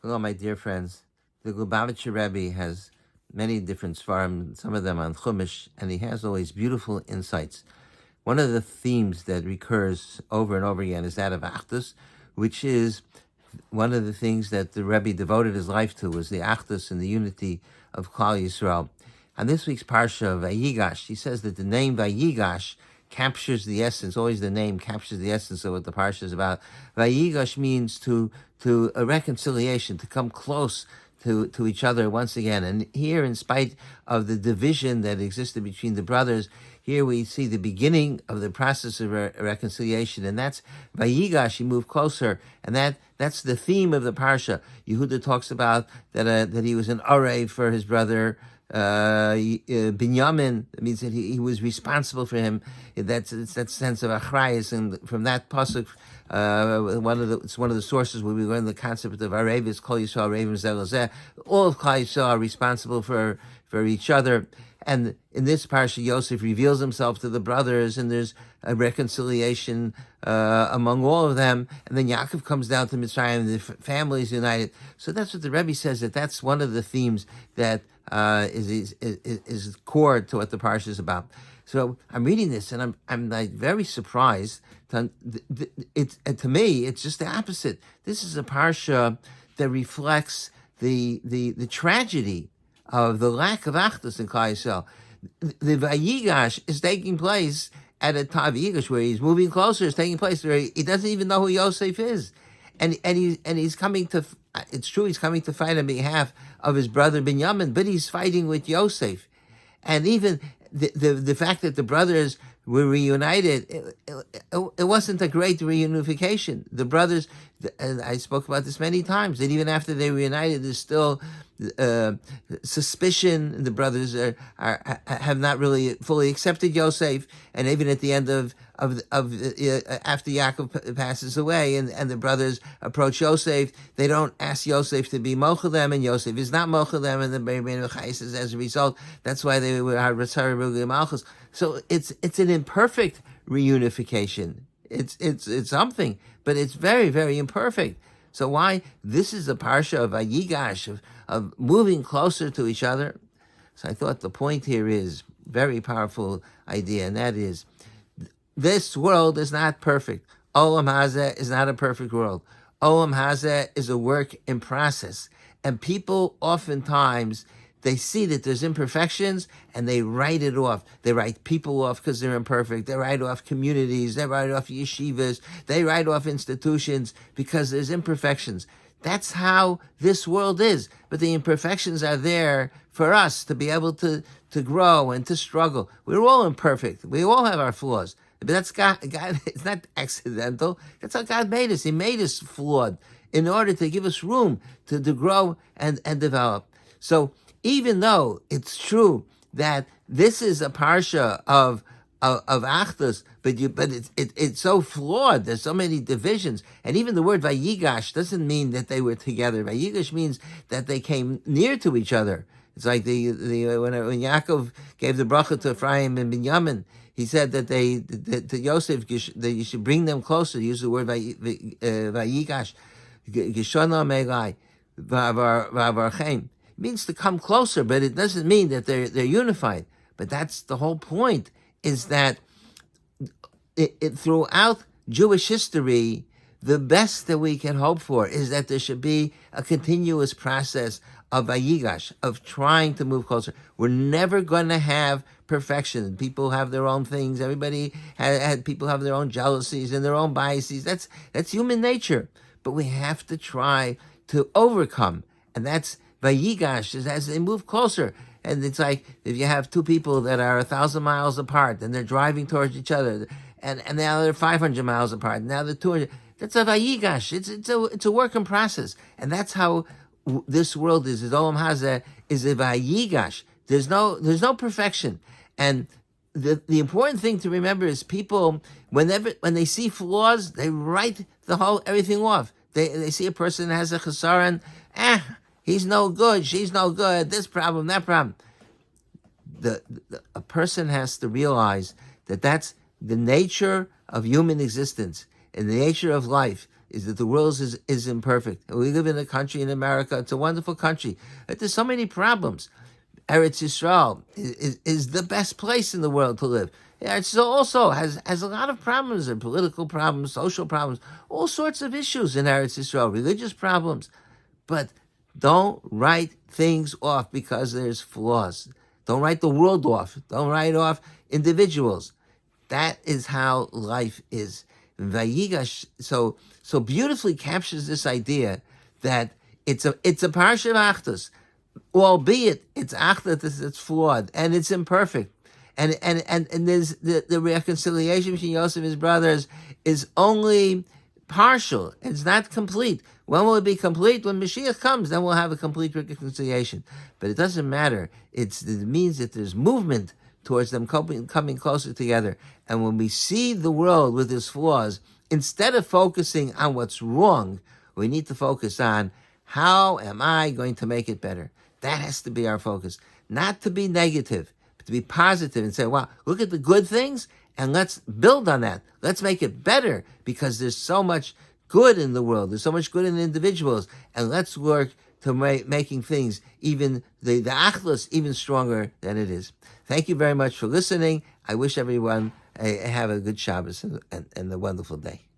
Hello, my dear friends. The Lubavitcher Rabbi has many different svarim, some of them on Chumash, and he has always beautiful insights. One of the themes that recurs over and over again is that of Achdus, which is one of the things that the Rebbe devoted his life to, was the Achdus and the unity of Klal Yisrael. On this week's Parsha of Vayigash, he says that the name Vayigash captures the essence, always the name captures the essence of what the Parsha is about. Vayigash means to a reconciliation, to come close to each other once again. And here, in spite of the division that existed between the brothers, here we see the beginning of the process of reconciliation, and that's Vayigash. He moved closer, and that's the theme of the parsha. Yehuda talks about that he was an arev for his brother Binyamin. That means that he was responsible for him. It's that sense of achrayus, and from that pasuk, it's one of the sources where we learn the concept of arevis, kol yisrael arevim zeh lezeh. All of Klal Yisrael are responsible for each other. And in this parsha, Yosef reveals himself to the brothers, and there's a reconciliation among all of them. And then Yaakov comes down to Mitzrayim, and the families united. So that's what the Rebbe says, that's one of the themes that is core to what the parsha is about. So I'm reading this, and I'm like very surprised. To me, it's just the opposite. This is a parsha that reflects the tragedy of the lack of achdus in Klal Yisrael. The Vayigash is taking place at a time, Vayigash, where he's moving closer, is taking place where he doesn't even know who Yosef is, and he's coming to. It's true, he's coming to fight on behalf of his brother Binyamin, but he's fighting with Yosef, and even the fact that the brothers were reunited, it wasn't a great reunification. The brothers, and I spoke about this many times, that even after they reunited, there's still suspicion. The brothers have not really fully accepted Yosef, and even at the end of after Yaakov passes away, and the brothers approach Yosef, they don't ask Yosef to be mochel them, and Yosef is not mochel them, and the Bein says as a result, that's why they were Ratzari Rugi Malchus. So it's an imperfect reunification. It's something, but it's very, very imperfect. So why? This is a parsha of Vayigash, of moving closer to each other. So I thought the point here is very powerful idea, and that is, this world is not perfect. Olam Hazeh is not a perfect world. Olam Hazeh is a work in process. And people oftentimes, they see that there's imperfections and they write it off. They write people off because they're imperfect. They write off communities. They write off yeshivas. They write off institutions because there's imperfections. That's how this world is. But the imperfections are there for us to be able to grow and to struggle. We're all imperfect. We all have our flaws. But that's God, it's not accidental. That's how God made us. He made us flawed in order to give us room to grow and develop. So even though it's true that this is a parsha of achdus, but it's so flawed. There's so many divisions, and even the word vayigash doesn't mean that they were together. Vayigash means that they came near to each other. It's like when Yaakov gave the bracha to Ephraim and Binyamin, he said that to Yosef that you should bring them closer. Use the word vayigash, gishona megai v'avarchem. Means to come closer, but it doesn't mean that they're unified. But that's the whole point, is that throughout Jewish history, the best that we can hope for is that there should be a continuous process of vayigash, of trying to move closer. We're never going to have perfection. People have their own things. Everybody had people have their own jealousies and their own biases. That's human nature. But we have to try to overcome, and that's Vayigash, is as they move closer. And it's like if you have two people that are 1,000 miles apart and they're driving towards each other, and now they're 500 miles apart, now they're 200. That's a Vayigash. It's a work in process. And that's how this world is. Olam Hazeh is a Vayigash. There's no perfection. And the important thing to remember is people, when they see flaws, they write everything off. They see a person that has a chesaron, he's no good, she's no good, this problem, that problem. A person has to realize that that's the nature of human existence and the nature of life, is that the world is imperfect. We live in a country in America. It's a wonderful country, but there's so many problems. Eretz Yisrael is the best place in the world to live. Eretz Yisrael also has a lot of problems, and political problems, social problems, all sorts of issues in Eretz Yisrael, religious problems. But don't write things off because there's flaws. Don't write the world off. Don't write off individuals. That is how life is. Vayigash so beautifully captures this idea that it's a parsha of achdus, albeit it's achdus that's flawed and it's imperfect, and there's the reconciliation between Yosef and his brothers is only partial. It's not complete. When will it be complete? When Mashiach comes, then we'll have a complete reconciliation. But it doesn't matter. It means that there's movement towards them coming closer together. And when we see the world with its flaws, instead of focusing on what's wrong, we need to focus on how am I going to make it better. That has to be our focus. Not to be negative, but to be positive and say, wow, look at the good things and let's build on that. Let's make it better because there's so much good in the world. There's so much good in individuals. And let's work to making things, even the achdus, even stronger than it is. Thank you very much for listening. I wish everyone have a good Shabbos and a wonderful day.